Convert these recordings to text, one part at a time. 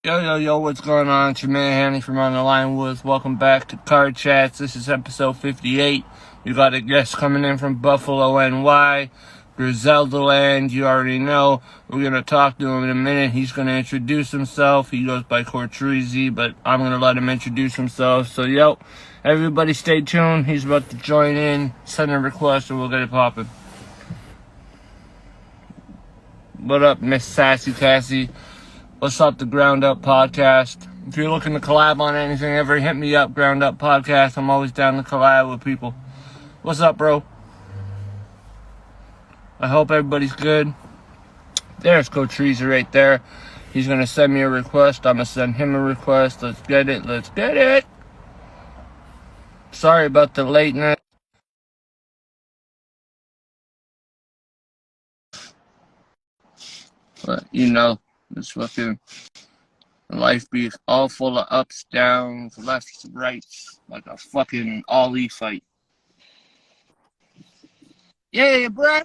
Yo, what's going on? It's your man Hanley from On the Line Woods. Welcome back to Card Chats. This is episode 58. We got a guest coming in from Buffalo, NY. Griselda Land, you already know. We're going to talk to him in a minute. He's going to introduce himself. He goes by Cortreezy, but I'm going to let him introduce himself. So, everybody stay tuned. He's about to join in. Send a request and we'll get it popping. What up, Miss Sassy Cassie? What's up, the Ground Up Podcast? If you're looking to collab on anything ever, hit me up, Ground Up Podcast. I'm always down to collab with people. What's up, bro? I hope everybody's good. There's Cortreezy right there. He's going to send me a request. I'm going to send him a request. Let's get it. Sorry about the lateness. But, it's fucking... life be all full of ups, downs, lefts, rights, like a fucking Ali fight. Yeah, bro.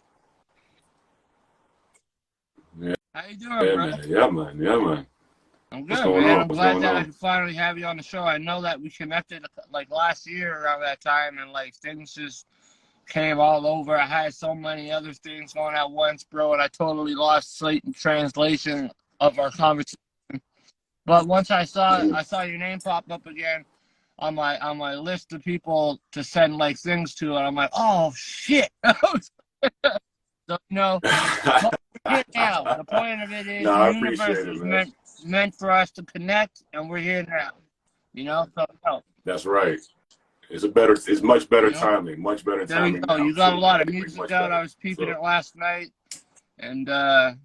Yeah. How you doing, bro? Man. Yeah, man. I'm good, man. I'm glad that I can finally have you on the show. I know that we connected like last year around that time, and like things just came all over. I had so many other things going at once, bro, and I totally lost sight and translation of our conversation. But once I saw your name pop up again on my list of people to send like things to, and I'm like, oh shit. So now. The point of it is the universe is meant for us to connect, and we're here now. So that's right. It's much better timing. Much better timing. There you go. You got a lot of music out. I was peeping it last night, and I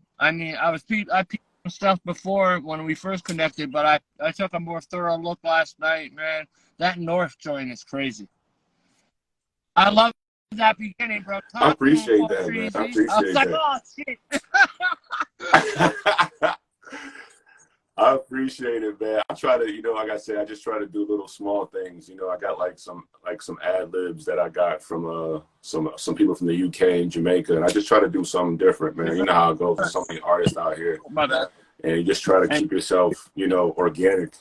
peeped stuff before when we first connected, but I took a more thorough look last night, man. That North joint is crazy. I love that beginning, bro. I appreciate that, man. I was like, oh shit. I appreciate it, man. I try to, like I said, I just try to do little small things. I got like some ad libs that I got from some people from the UK and Jamaica, and I just try to do something different, man. You know how it goes for so many artists out here. And you just try to keep yourself, organic.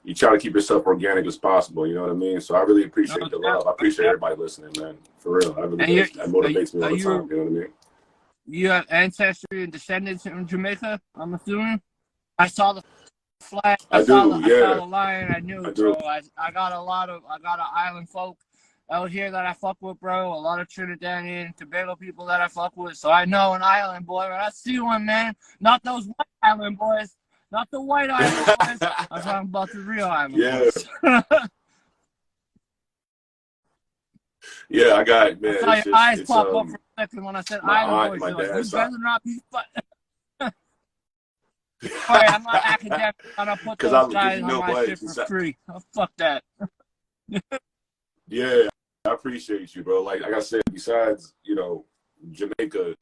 You try to keep yourself organic as possible, you know what I mean? So I really appreciate the love. I appreciate everybody listening, man. For real. That motivates me all the time, you know what I mean? You have ancestry and descendants in Jamaica, I'm assuming? I saw the flag. I saw the lion. I knew, bro. I got an island folk out here that I fuck with, bro. A lot of Trinidadian and Tobago people that I fuck with. So I know an island boy. When I see one, man, not those white island boys, not the white island boys. I'm talking about the real island boys. Yeah, I got it, man. I saw your eyes pop up for a second when I said island boys. Like, you better not be Sorry, I'm not academic. I don't put those guys on my shit for free. Oh, fuck that. Yeah, I appreciate you, bro. Like I said, besides, Jamaica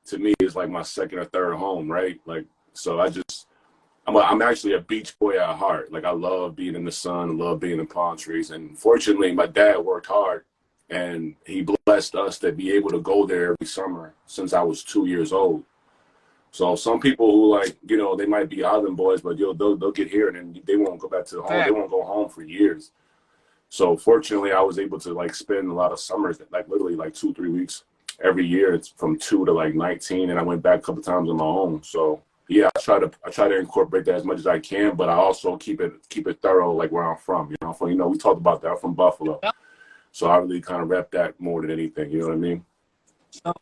to me is like my second or third home, right? Like, so I'm actually a beach boy at heart. Like, I love being in the sun, love being in palm trees. And fortunately, my dad worked hard, and he blessed us to be able to go there every summer since I was 2 years old. So some people who they might be island boys, but they'll get here and then they won't go back to home. They won't go home for years. So fortunately, I was able to spend a lot of summers, literally 2-3 weeks every year. It's from 2 to 19, and I went back a couple times on my own. So yeah, I try to incorporate that as much as I can, but I also keep it thorough, like where I'm from. We talked about that. I'm from Buffalo, so I really kind of rep that more than anything. You know what I mean? So,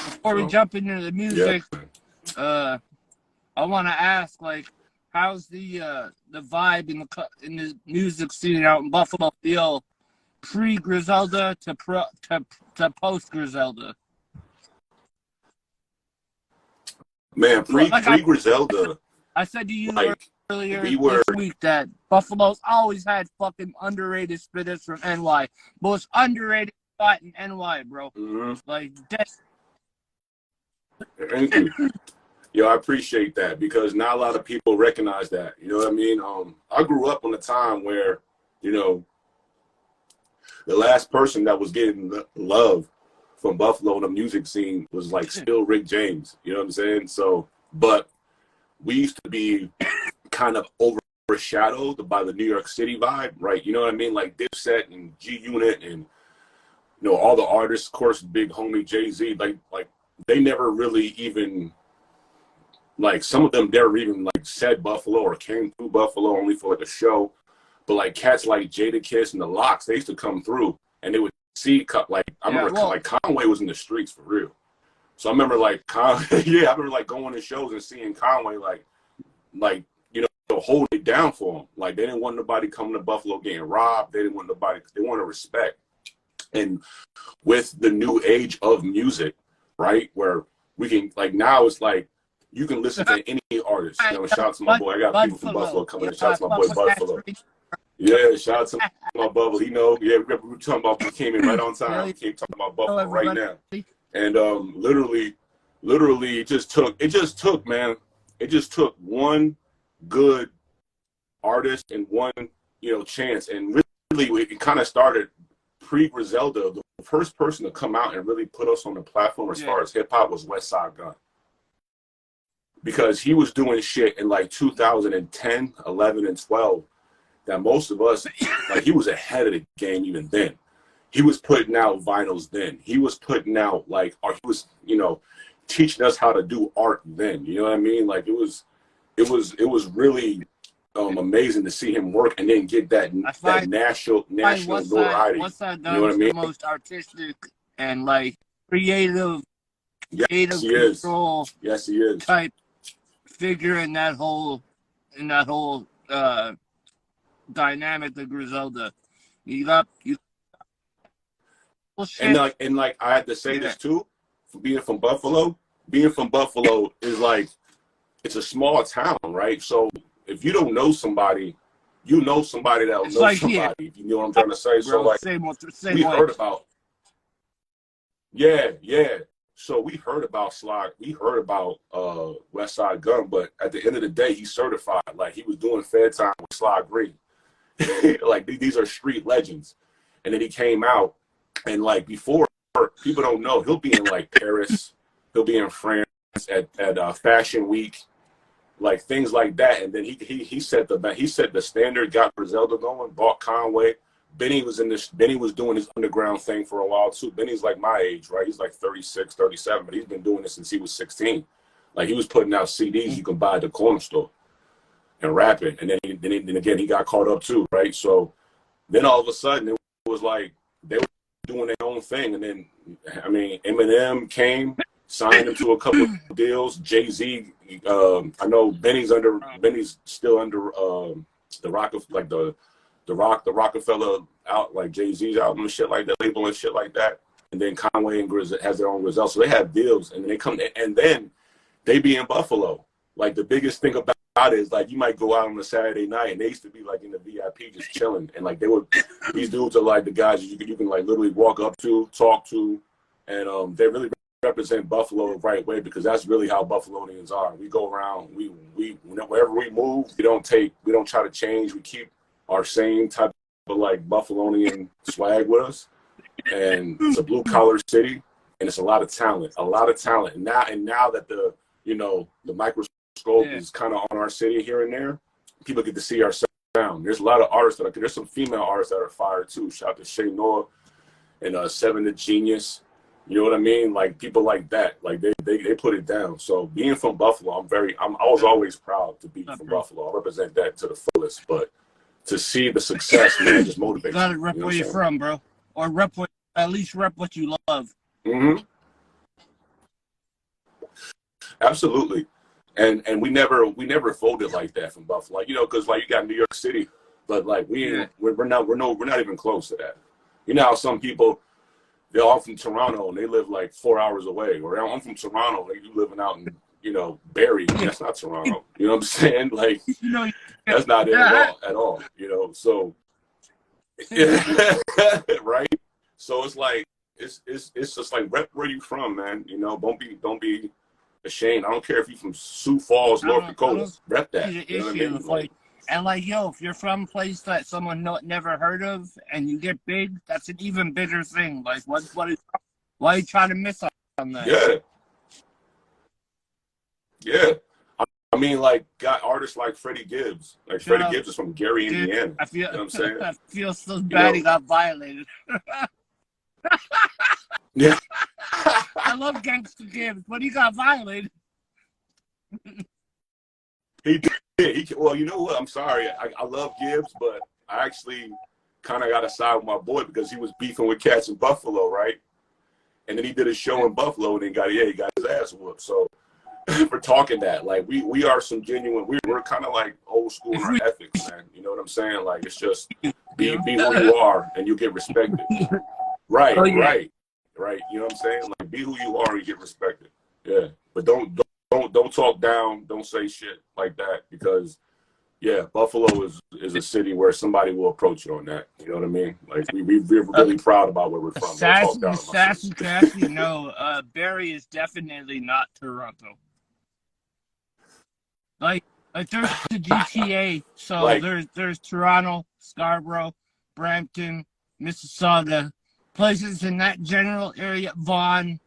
before we jump into the music, I want to ask, how's the vibe in the music scene out in Buffalo feel pre-Griselda to post-Griselda? Man, pre-Griselda. I said to you earlier this week that Buffalo's always had fucking underrated spitters from NY. Most underrated spot in NY, bro. Mm-hmm. Thank you. Yo, I appreciate that because not a lot of people recognize that. You know what I mean? I grew up on a time where, the last person that was getting love from Buffalo in the music scene was still Rick James. You know what I'm saying? So, but we used to be kind of overshadowed by the New York City vibe, right? You know what I mean? Like Dipset and G Unit and, you know, all the artists, of course, big homie Jay-Z, like they never really even, like, some of them never even like said Buffalo or came through Buffalo only for like a show. But like cats like Jadakiss and the Locks, they used to come through and they would see, like, I remember like Conway was in the streets for real. So I remember like, yeah, I remember like going to shows and seeing Conway like, you know, hold it down for him. Like they didn't want nobody coming to Buffalo getting robbed. They didn't want nobody, they wanted respect. And with the new age of music, right, where we can, like, now it's like you can listen to any artist. You know, shout out to my boy. I got people from Buffalo coming in. Shout out to my boy Buffalo. Yeah, shout out to my Buffalo. You know, yeah, we were talking about, we came in right on time. We came talking about Buffalo right now. And literally it just took, man, it just took one good artist and one, you know, chance. And really it kind of started pre-Griselda. The first person to come out and really put us on the platform as far as hip-hop was Westside Gunn. Because he was doing shit in like 2010, 11, and 12 that most of us, like, he was ahead of the game even then. He was putting out vinyls then. He was putting out, like, or he was, you know, teaching us how to do art then. You know what I mean? Like, it was really amazing to see him work and then get that national notoriety. Westside you know what I mean? The most artistic and like creative control yes, he is. Type figure in that whole dynamic of Griselda. And like I had to say this too, for being from Buffalo. Being from Buffalo is like, it's a small town, right? So if you don't know somebody, you know somebody that'll know somebody. Yeah. If you know what I'm trying to say. Bro, so like we heard about, yeah. So we heard about Westside Gunn, but at the end of the day, he's certified. Like he was doing fair time with Sly Green. Like these are street legends. And then he came out, and like before, people don't know, he'll be in like Paris, he'll be in France at Fashion Week, like things like that. And then he set the standard, got Griselda going, bought Conway. Benny was doing his underground thing for a while too. Benny's like my age, right? He's like 36, 37, but he's been doing this since he was 16. Like he was putting out CDs you can buy at the corner store and rapping. And then again, he got caught up too, right? So then all of a sudden it was like they were doing their own thing. And then, I mean, Eminem came, signed him to a couple of deals. Jay-Z, I know Benny's still under the Rockefeller out, like Jay-Z's album and shit like that, label and shit like that. And then Conway and Grizz has their own Griselda. So they have deals, and then they come, and then they be in Buffalo. Like the biggest thing about it is like you might go out on a Saturday night, and they used to be like in the VIP just chilling, and like these dudes are like the guys you can like literally walk up to, talk to, and they really represent Buffalo the right way, because that's really how Buffalonians are. We go around, we wherever we move, we don't try to change. We keep our same type of like Buffalonian swag with us, and it's a blue collar city, and it's a lot of talent. And now that the microscope is kind of on our city here and there, people get to see our sound. There's a lot of artists there's some female artists that are fired too. Shout out to Shay Noah and Seven the Genius. You know what I mean? Like people like that, like they put it down. So being from Buffalo, I was always proud to be from Buffalo. I represent that to the fullest, but to see the success, man, just motivates. You gotta rep where you're from, bro, or at least rep what you love. Mm-hmm. Absolutely, and we never folded like that from Buffalo, because like you got New York City, but like we're not even close to that. You know how some people, they're all from Toronto and they live like 4 hours away, or I'm from Toronto and you living out in Barrie. That's not Toronto. You know what I'm saying? Like that's not it at all. So right. So it's like it's just like rep where you from, man. Don't be ashamed. I don't care if you're from Sioux Falls, North Dakota. Rep that. You know what I mean? If you're from a place that someone never heard of and you get big, that's an even bigger thing. Like, why are you trying to miss on that? Yeah. I I mean, like, got artists like Freddie Gibbs. Like, Freddie Gibbs is from Gary, Indiana. I feel, you know what I'm saying? I feel so bad he got violated. Yeah. I love Gangsta Gibbs, but he got violated. He did. Well, you know what? I'm sorry. I love Gibbs, but I actually kind of got to side with my boy because he was beefing with cats in Buffalo, right? And then he did a show in Buffalo and then he got his ass whooped. So for talking that, like we are some genuine. We're kind of like old school in our ethics, man. You know what I'm saying? Like it's just be who you are and you get respected. Right, right. You know what I'm saying? Like be who you are and you get respected. Yeah, but don't talk down. Don't say shit like that because Buffalo is a city where somebody will approach you on that. You know what I mean? Like we're really proud about where we're from. Sassy, no. Barrie is definitely not Toronto. Like there's the GTA, so like, there's Toronto, Scarborough, Brampton, Mississauga, places in that general area, Vaughan,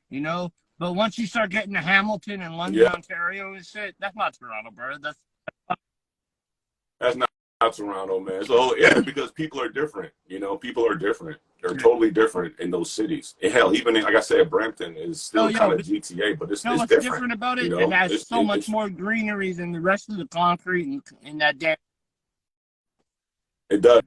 you know. But once you start getting to Hamilton and London, Ontario and shit, that's not Toronto, bro. That's not Toronto, man. So because people are different, you know. People are different. They're totally different in those cities. And hell, even like I said, Brampton is still kind of GTA, but it's what's different. Different about it? You know? It has so much more greenery than the rest of the concrete in that damn. It does.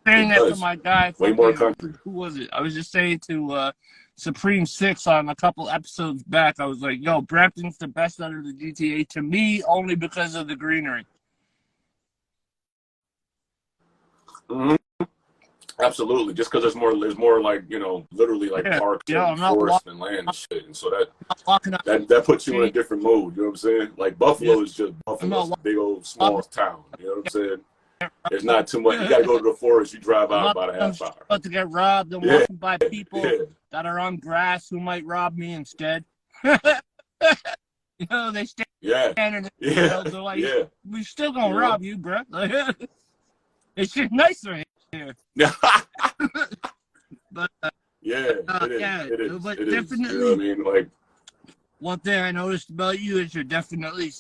Saying that to my guy. Way more country. Who was it? I was just saying to Supreme 6 on a couple episodes back. I was like, yo, Brampton's the best out of the GTA to me, only because of the greenery. Mm-hmm. Absolutely, just because there's more like, you know, literally like parks and forests and land and shit, and so that puts you in a different mood. You know what I'm saying? Like Buffalo is just Buffalo's a big old small town. You know what I'm saying? There's not too much. You got to go to the forest. You drive out about a half hour. About to get robbed and walking by people that are on grass who might rob me instead. You know, they stand in the field. They're like, we still gonna rob you, bro. It's just nicer here. But it is. But definitely, you know what I mean? Like one thing I noticed about you is you're definitely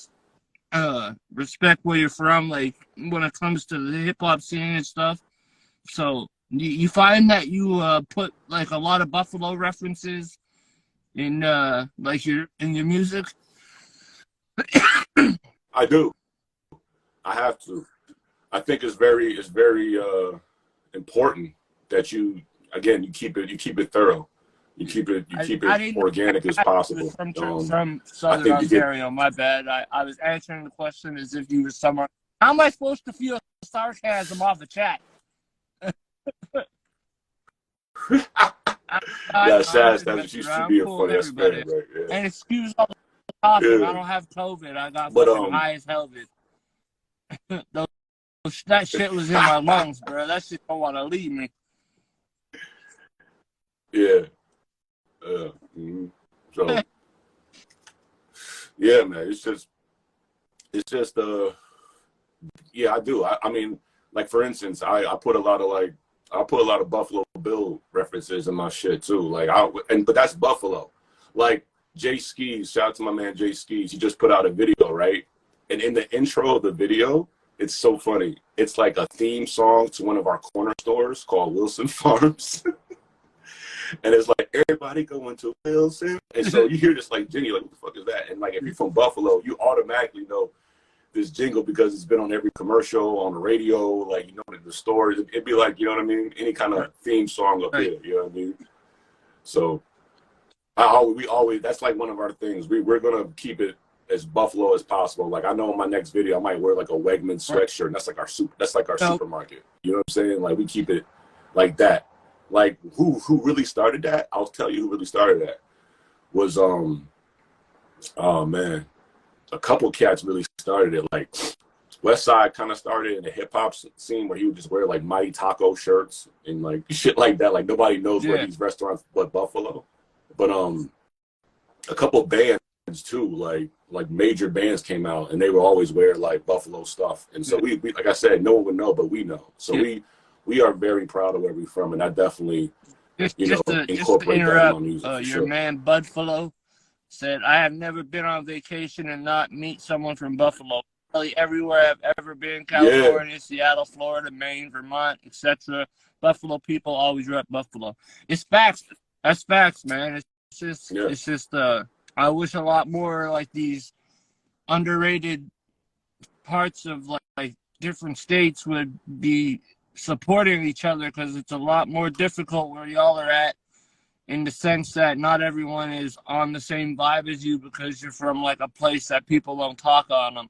respect where you're from, like when it comes to the hip hop scene and stuff. So you find that you put like a lot of Buffalo references in like your music. I do. I have to. I think it's very important that you keep it thorough. You keep it organic as possible. From Southern Ontario, my bad. I was answering the question as if you were someone. How am I supposed to feel sarcasm off the chat? That's what you should be a funny ass man, right? Yeah. And excuse all the talking. I don't have COVID. I got fucking high as hell. That shit was in my lungs, bro. That shit don't want to leave me. Yeah. Mm-hmm. So, man, it's just, I do. I mean, like for instance, I put a lot of Buffalo Bill references in my shit too. Like, but that's Buffalo. Like Jay Skis, shout out to my man Jay Skis. He just put out a video, right? And in the intro of the video, it's so funny. It's like a theme song to one of our corner stores called Wilson Farms. And it's like, everybody going to Wilson. And so you hear this like jingle, like, what the fuck is that? And like, if you're from Buffalo, you automatically know this jingle because it's been on every commercial, on the radio, like, you know, in the stores. It'd be like, you know what I mean? Any kind of theme song up here, you know what I mean? So we always, that's like one of our things. We're going to keep it as Buffalo as possible. Like I know in my next video I might wear like a Wegman sweatshirt, and that's like our supermarket. You know what I'm saying? Like we keep it like that. Like who really started that? I'll tell you who really started that was oh man, a couple cats really started it. Like Westside kind of started in the hip hop scene where he would just wear like Mighty Taco shirts and like shit like that. Like nobody knows where these restaurants but Buffalo. But a couple bands too, like major bands came out and they would always wear like Buffalo stuff. And so we like I said, no one would know, but we know. So we are very proud of where we're from, and I definitely incorporate that in my music. Your man Budfalo, said, I have never been on vacation and not meet someone from Buffalo. Really everywhere I've ever been, California, Seattle, Florida, Maine, Vermont, etc. Buffalo people always rep Buffalo. It's facts. That's facts, man. It's just I wish a lot more like these underrated parts of like different states would be supporting each other, because it's a lot more difficult where y'all are at, in the sense that not everyone is on the same vibe as you because you're from like a place that people don't talk on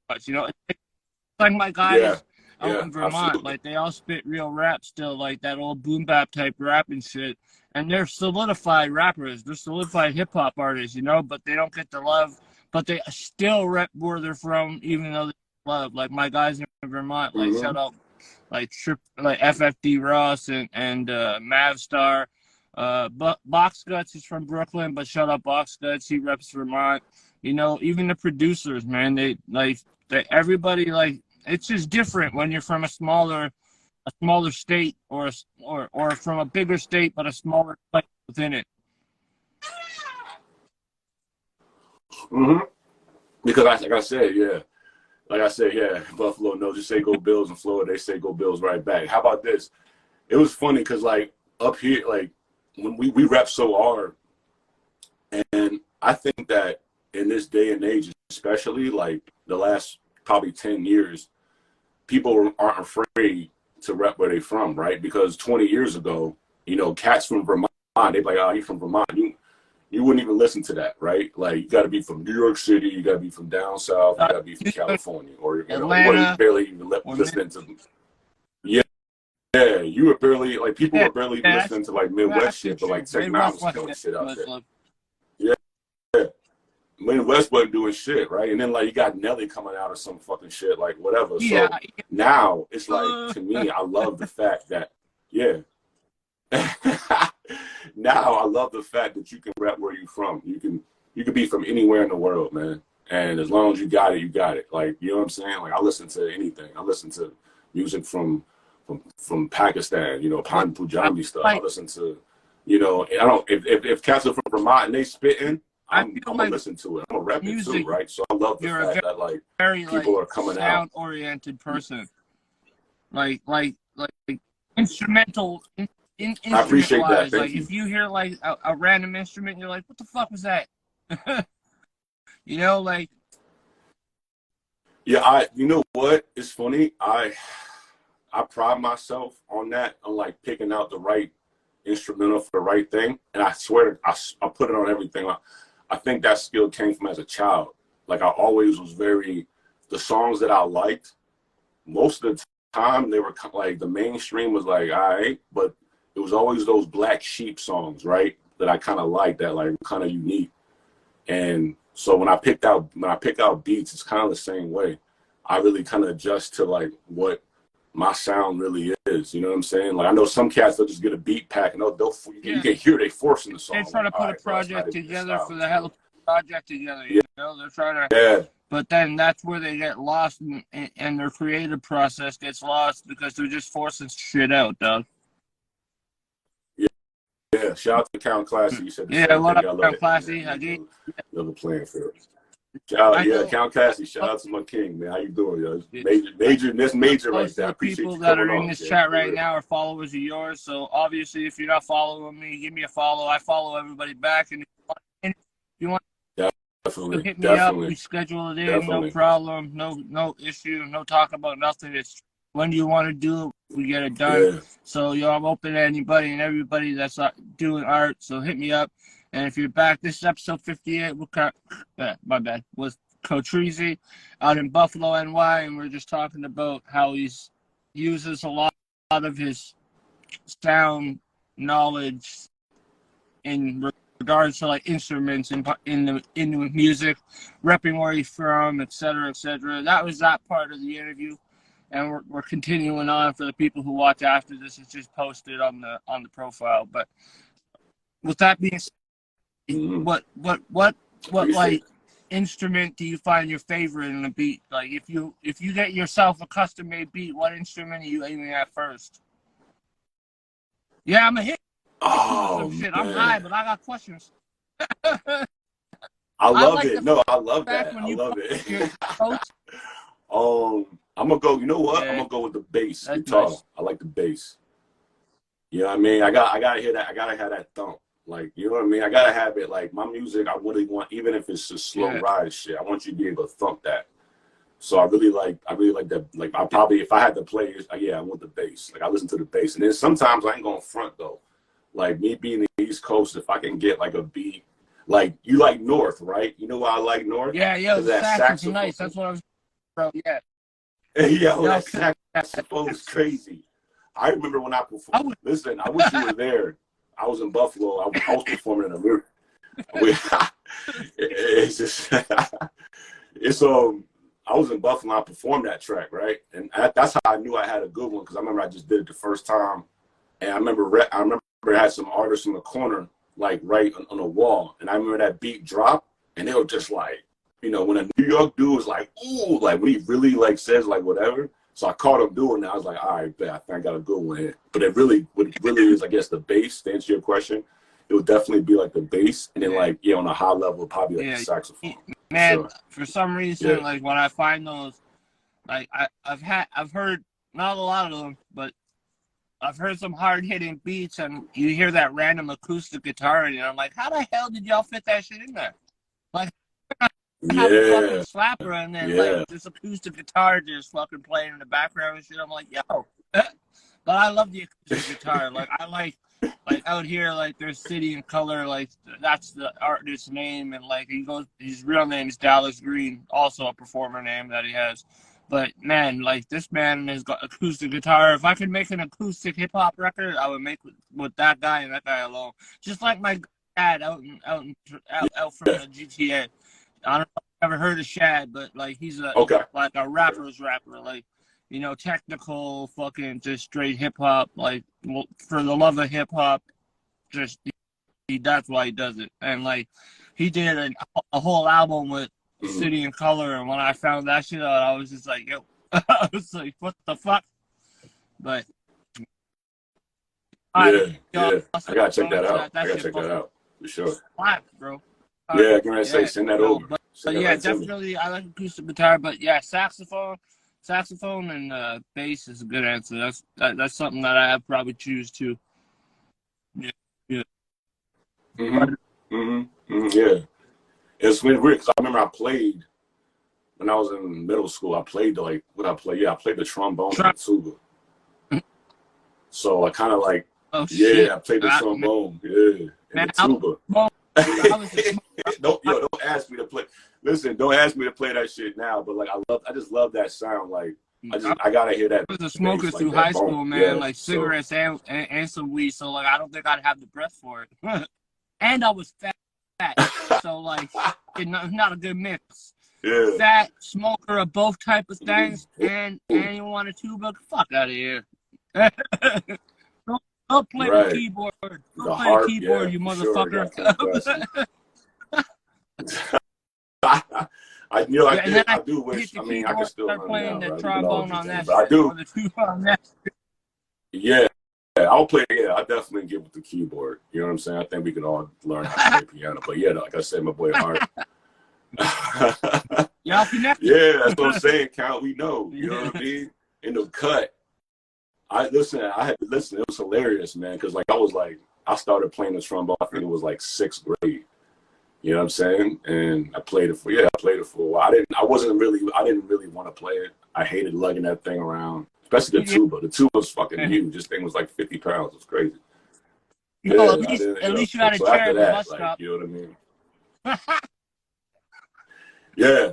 much. You know, it's like my guys out in Vermont, absolutely. Like they all spit real rap still, like that old boom bap type rap and shit. And they're solidified rappers, they're solidified hip hop artists, you know, but they don't get the love. But they still rep where they're from, even though they love. Like my guys in Vermont, like shout out like FFD Ross and Mavstar. But Box Guts is from Brooklyn, but shout out Box Guts, he reps Vermont. You know, even the producers, man, they everybody, like, it's just different when you're from a smaller state or from a bigger state but a smaller place within it. Because like I said, Buffalo knows you say go Bills, in Florida they say go Bills right back. How about this? It was funny because like up here, like when we rap so hard, and I think that in this day and age, especially like the last probably 10 years, people aren't afraid to rep where they from, right? Because 20 years ago, you know, cats from Vermont, they'd be like, oh, you from Vermont, you wouldn't even listen to that, right? Like, you got to be from New York City, you got to be from down south, you got to be from California, or you know, barely even listening to. Yeah, you were barely, like, people were barely even listening to like Midwest shit, but like technology was killing shit out there. Yeah. Midwest wasn't doing shit, right? And then like you got Nelly coming out or some fucking shit, like whatever. So now it's like, to me, I love the fact that now I love the fact that you can rap where you from. You can be from anywhere in the world, man. And as long as you got it, you got it. Like, you know what I'm saying? Like, I listen to anything. I listen to music from Pakistan, you know, Punjabi stuff. I listen to, you know, and I don't, if cats are from Vermont and they spitting, I'm gonna listen to it. I'm a rap it too, right? So I love the fact that like people are coming out. Sound-oriented person, like instrumental. I appreciate that. Like if you hear like a random instrument, you're like, what the fuck was that? You know, like. Yeah, you know what? It's funny. I pride myself on that, on like picking out the right instrumental for the right thing, and I swear I put it on everything. I think that skill came from as a child. Like, I always was the songs that I liked, most of the time they were like, the mainstream was like, all right, but it was always those black sheep songs, right, that I kind of liked, that like kind of unique. And so when I pick out beats, it's kind of the same way. I really kind of adjust to like what my sound really is, you know what I'm saying? Like, I know some cats, they'll just get a beat pack and you can hear they forcing the song. They're trying to put a project together for the hell of a project together, you know? They're trying to, but then that's where they get lost, and their creative process gets lost because they're just forcing shit out, dog. Yeah, shout out to Count Classy. You said the same what up, Count Classy? Love the playing field. Count Cassie, shout out to my king, man. How you doing, yo? Major right there. I appreciate people that are in this chat right now are followers of yours. So obviously, if you're not following me, give me a follow. I follow everybody back, and if you want, definitely hit me up. We schedule it in, no problem, no issue, no talk about nothing. It's when do you want to do it, we get it done. Yeah. So I'm open to anybody and everybody that's doing art. So hit me up. And if you're back, this is episode 58 with with Cotrese out in Buffalo, NY, and we're just talking about how he uses a lot of his sound knowledge in regards to like instruments in the music, repping where he's from, etc., etc. That was that part of the interview, and we're continuing on for the people who watch after this. It's just posted on the profile. But with that being said, what like instrument do you find your favorite in a beat? Like, if you get yourself a custom made beat, what instrument are you aiming at first? Yeah, I'm a hit. Oh, shit. I'm high, but I got questions. I love like it. No, I love that. I love it. I'm gonna go. You know what? I'm gonna go with the bass guitar. Nice. I like the bass. You know what I mean? I gotta hear that. I gotta have that thump. Like, you know what I mean? I gotta have it. Like, my music, I really want, even if it's just slow ride shit, I want you to be able to thump that. So I really like that. Like, I probably, if I had to play, I want the bass. Like, I listen to the bass. And then sometimes I ain't going front though. Like, me being the East Coast, if I can get like a beat, like, you like North, right? You know why I like North? Yeah, yo, that saxophone. Nice. That's what I was, bro. Yeah. Yo, that saxophone is crazy. I remember when I performed. Listen, I wish you were there. I was in Buffalo. I was performing in a lyric. It's just, I was in Buffalo. I performed that track, right? And that's how I knew I had a good one, because I remember I just did it the first time, and I remember I had some artists in the corner, like right on the wall, and I remember that beat drop, and they were just like, you know, when a New York dude was like, ooh, like when he really like says like whatever. So I caught him doing that. I was like, all right, bet, I think I got a good one here. But what it really is, I guess, the bass, to answer your question, it would definitely be like the bass. And then like, on a high level, probably like the saxophone. Man, for some reason, like when I find those, like I've heard, not a lot of them, but I've heard some hard hitting beats, and you hear that random acoustic guitar, and I'm like, how the hell did y'all fit that shit in there? Like, have a fucking slapper, and then like this acoustic guitar just fucking playing in the background and shit. I'm like, yo. But I love the acoustic guitar. Like, I like out here, like there's City and Color, like that's the artist's name, and like his real name is Dallas Green, also a performer name that he has. But man, like this man has got acoustic guitar. If I could make an acoustic hip hop record, I would make with that guy and that guy alone. Just like my dad out from the GTA. I don't know if you've ever heard of Shad, but like he's like a rapper's rapper, like, you know, technical, fucking just straight hip hop, like for the love of hip hop, just that's why he does it. And like he did a whole album with City and Color, and when I found that shit out, I was just like, yo, I was like, what the fuck? But I gotta check that out. I gotta check that out for sure. Slap, bro. Yeah, can I say send that over? But yeah, definitely. I like acoustic guitar, but yeah, saxophone and bass is a good answer. That's something that I would probably choose too. Yeah. Yeah. It's weird because I remember I played when I was in middle school. I played I played the trombone and the tuba. So I kind of like, I played the trombone, and the tuba. Don't ask me to play. Listen, don't ask me to play that shit now. But like, I just love that sound. Like, I gotta hear that. I was a smoker through high school, man. Like cigarettes and some weed. So like, I don't think I'd have the breath for it. And I was fat, so like, not a good mix. Yeah. Fat, smoker of both type of things, and you want a tuba? Fuck out of here. Don't play the keyboard. Don't play the keyboard, you motherfucker. Sure, I do wish. I mean, I can still start playing the trombone on that. But I do. Yeah, I'll play. Yeah, I definitely get with the keyboard. You know what I'm saying? I think we can all learn how to play piano. But yeah, like I said, my boy Art. Y'all connected. Yeah, that's what I'm saying. Count, we know. You know what I mean? In the cut. I had to listen. It was hilarious, man. Because like I started playing the trombone. I think it was like 6th grade. You know what I'm saying? And I played it for a while. I didn't really want to play it. I hated lugging that thing around, especially the tuba. The tuba was fucking huge. This thing was like 50 pounds. It was crazy. At least you had a chair in the bus stop. You know what I mean? Yeah.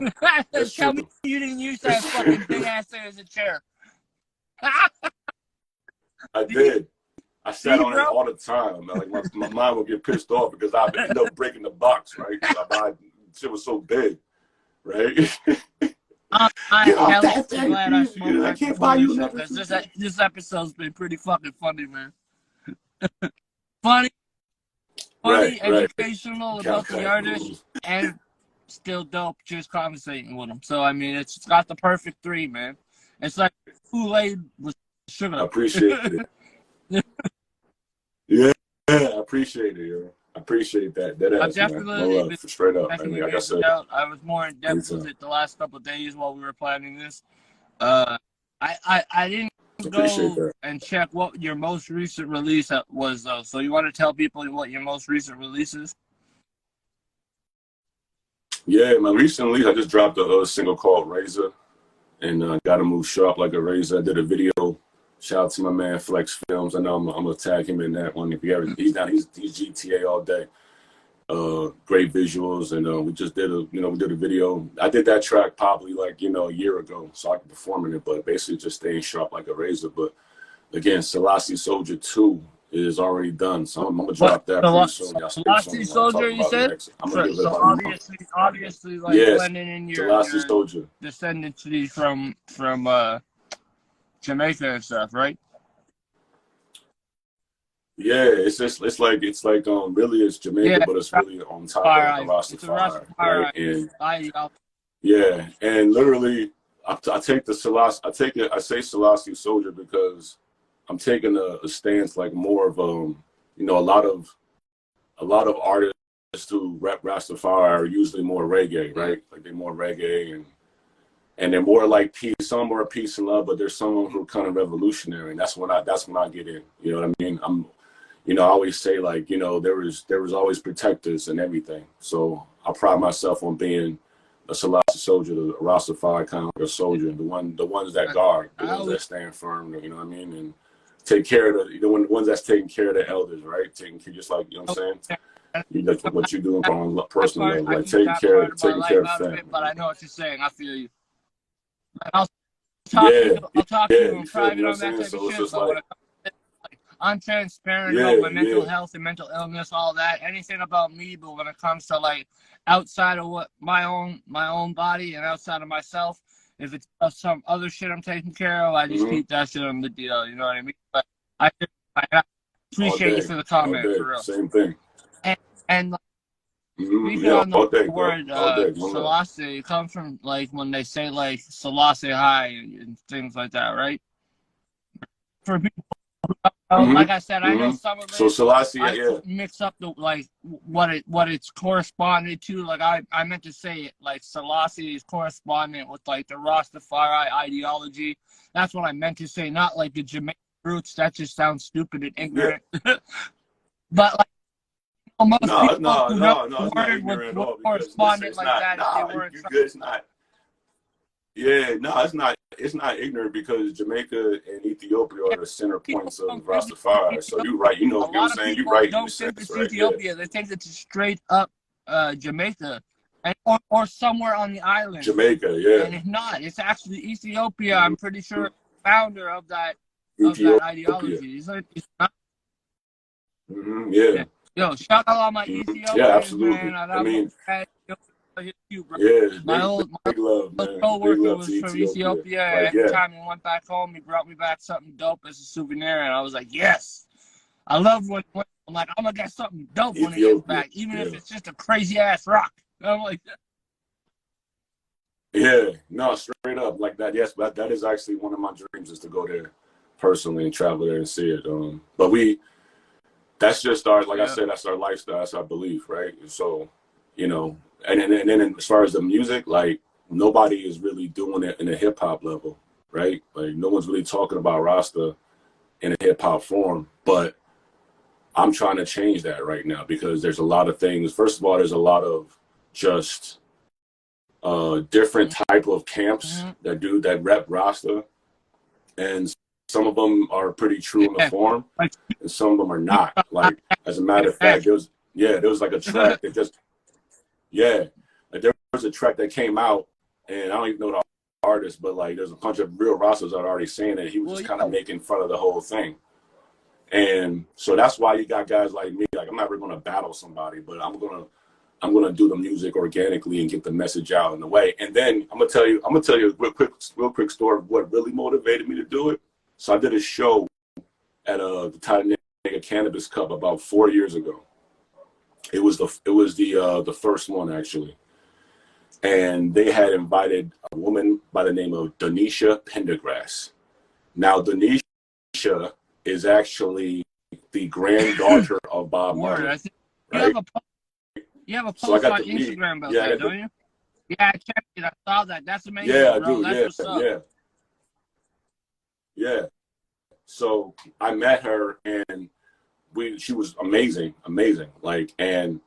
Tell me you didn't use that fucking big ass thing as a chair. I did. I sat on it all the time. Like my mind would get pissed off because I would end up breaking the box, right? Shit was so big, right? I'm glad I smoked. I can't buy you nothing. This episode's been pretty fucking funny, man. funny, educational about the artist, and still dope. Just conversating with them. So I mean, it's got the perfect 3, man. It's like Kool-Aid with sugar. I appreciate it. Yeah, I appreciate it, yo. I appreciate that. That I've ass, man. No definitely love, been straight up. I checking mean, your like I music said, out. I was more in depth with it the last couple of days while we were planning this. I didn't appreciate go that. and check what your most recent release was though. So you want to tell people what your most recent release is? Yeah, my recent release, I just dropped a single called Razor, and Gotta Move Sharp Like a Razor. I did a video. Shout out to my man Flex Films. I know I'm gonna tag him in that one. If you ever, he's GTA all day. Great visuals, and we just did a video. I did that track probably like a year ago, so I can perform in it. But basically, just staying sharp like a razor. But again, Selassie Souljah 2 is already done, so I'm gonna drop that pretty soon. Y'all stay Selassie tuned. I'm Souljah, talking you about said? next. I'm gonna give it So about a month. obviously, like Yes, blending in your Selassie Souljah. descendancy from Jamaica and stuff, right? Yeah, it's like really it's Jamaica, Yeah, but it's really on top of the Rastafari, right? And yeah, and literally, I take the Selassie, I say Selassie Souljah because I'm taking a stance like more of a lot of artists who rap Rastafari are usually more reggae, right? Like they're more reggae and they're more like peace. Some are peace and love, but there's some who are kind of revolutionary, and that's when I get in. You know what I mean? I always say like there was always protectors and everything. So I pride myself on being a Selassie soldier, a Rastafari kind of like a soldier, the ones that guard, the ones that stand firm. You know what I mean? And take care of the ones that's taking care of the elders, right? Taking care, just like what I'm saying. That's what you're doing on a personal level, like taking care of family. But I know what you're saying. I feel you. I'll talk to you in private on that type of shit. But I'm transparent about my mental health and mental illness, all that. Anything about me, but when it comes to like outside of what my own body and outside of myself, if it's some other shit I'm taking care of, I just keep that shit on the deal. You know what I mean? But I appreciate you for the comment, for real. Same thing. And speaking on the word Selassie, it comes from like when they say like Selassie High and things like that, right? For people, like I said, I know some of it. So Selassie, I mix up the like what it's corresponded to. Like I meant to say it like Selassie is correspondent with like the Rastafari ideology. That's what I meant to say, not like the Jamaican roots. That just sounds stupid and ignorant. But like. Most people who know the word would correspond it like that if they weren't. It's not. Yeah, no, it's not ignorant because Jamaica and Ethiopia are the center points of Rastafari. So you're right. You know what I'm saying? You're right. Don't think it's Ethiopia. They think it's straight up Jamaica, or somewhere on the island. Jamaica, yeah. And it's not. It's actually Ethiopia. I'm pretty sure founder of that ideology. It's not. Yeah. Yo, shout out all my Ethiopians, absolutely. Man. I mean, my big love, man. Co-worker was from Ethiopia. Like, every time he went back home, he brought me back something dope as a souvenir, and I was like, yes. I love when I'm like, I'm gonna get something dope when he gets back, even if it's just a crazy ass rock. I'm like, yeah, no, straight up like that. Yes, but that is actually one of my dreams is to go there personally and travel there and see it. But that's just our, like I said, that's our lifestyle, that's our belief, right? So, and then as far as the music, like nobody is really doing it in a hip hop level, right? Like no one's really talking about Rasta in a hip hop form, but I'm trying to change that right now because there's a lot of things. First of all, there's a lot of just different type of camps that rep Rasta, and some of them are pretty true in the form, and some of them are not. Like, as a matter of fact, there was like a track that just, like there was a track that came out, and I don't even know the artist, but like there's a bunch of real Rastas that are already saying that he was just kind of making fun of the whole thing. And so that's why you got guys like me. Like, I'm not really going to battle somebody, but I'm gonna do the music organically and get the message out in the way. And then I'm gonna tell you a real quick story of what really motivated me to do it. So I did a show at the Titanic Cannabis Cup about 4 years ago. It was the first one actually, and they had invited a woman by the name of Donisha Pendergrass. Now Donisha is actually the granddaughter of Bob Marley, right? You have a So I post got on to meet. Instagram about Yeah, that, don't you? Yeah, I checked it. I saw that. That's amazing, yeah, I bro. do. That's Yeah, what's up. yeah, yeah. So I met her, and she was amazing, amazing. Like, and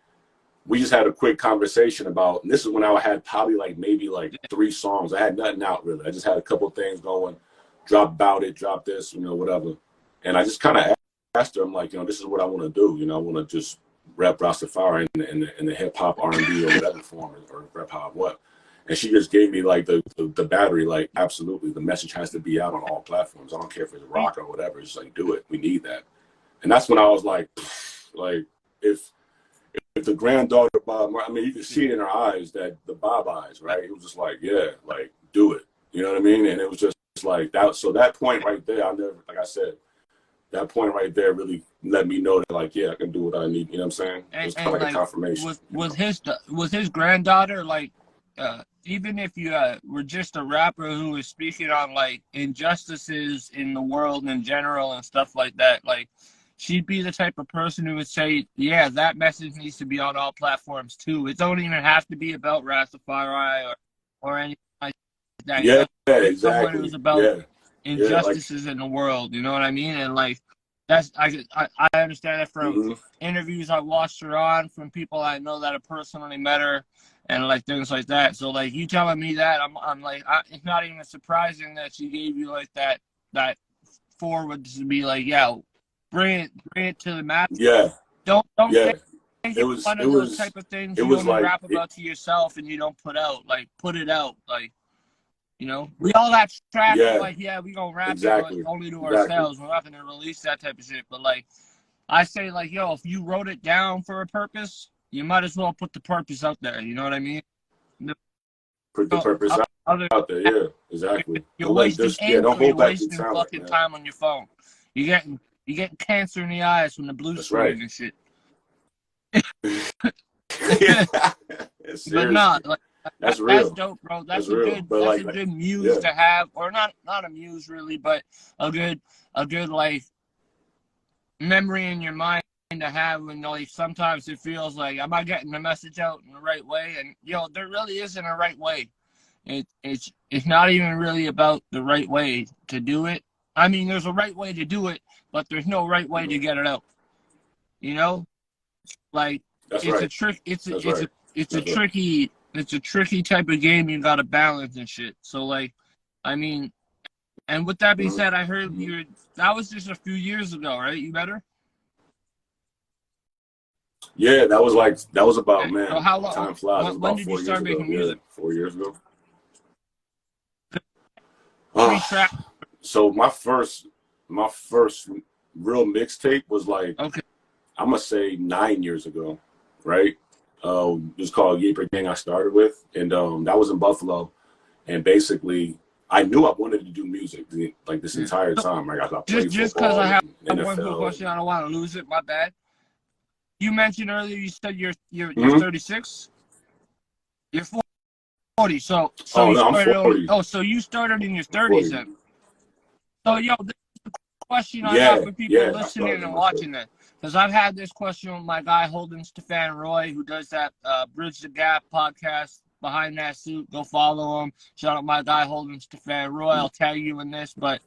we just had a quick conversation about, and this is when I had probably like maybe like 3 songs. I had nothing out really. I just had a couple of things going, drop About It, drop this, whatever. And I just kind of asked her, I'm like, this is what I want to do. I want to just rap Rastafari in the hip hop, R&B, or whatever form, or rap hop what. And she just gave me like the battery, like, absolutely, the message has to be out on all platforms. I don't care if it's rock or whatever. It's just like, do it. We need that. And that's when I was like if the granddaughter Bob Marley, I mean, you can see it in her eyes, that the Bob eyes, right? It was just like, yeah, like, do it. You know what I mean? And it was just like that. So that point right there, like I said, that point right there really let me know that, like, yeah, I can do what I need. You know what I'm saying? It was kind of like a confirmation. Was his granddaughter, like, even if you were just a rapper who was speaking on like injustices in the world in general and stuff like that, like, she'd be the type of person who would say, yeah, that message needs to be on all platforms too. It don't even have to be about Rastafari or anything like that. Yeah, exactly. Someone who's about injustices in the world, you know what I mean? And like, that's I understand it from interviews I watched her on, from people I know that have personally met her, and like things like that. So like, you telling me that, I'm like, it's not even surprising that she gave you like that forward to be like, yeah, bring it to the map. Yeah. Don't yeah. It was one of those type of things you only rap about to yourself and you don't put out. Like, put it out. Like, we all got trapped like, yeah, we gonna rap it, but only to ourselves. We're not gonna release that type of shit. But like, I say, like, yo, if you wrote it down for a purpose, you might as well put the purpose out there. You know what I mean? Put the purpose out there. Yeah, exactly. You're wasting ink, don't hold back wasting fucking time on your phone. You're getting cancer in the eyes from the blue screen and shit. But not like, that's real. That's dope, bro. That's a good muse to have, or not a muse really, but a good like memory in your mind to have. When like, sometimes it feels like, am I getting the message out in the right way? And there really isn't a right way. It's not even really about the right way to do it. I mean, there's a right way to do it, but there's no right way to get it out. Like, a trick. It's a tricky type of game. You gotta balance and shit. So like, I mean, and with that being said, I heard that was just a few years ago, right? You better. Yeah, that was about, man. So how long? Time flies. When did you start making music? 4 years ago. So my first real mixtape was like, I'm gonna say 9 years ago, right? It was called Yeeper Gang. I started with, and that was in Buffalo. And basically, I knew I wanted to do music like this entire time. Right? I played just because I have one quick question, I don't want to lose it. My bad. You mentioned earlier, you said you're 36. You're 40. So I'm 40. So you started in your 30s then. So this is the question I have for people listening and watching this. Because I've had this question with my guy Holden Stefan Roy, who does that Bridge the Gap podcast, Behind That Suit. Go follow him. Shout out my guy Holden Stefan Roy. I'll tag you in this. But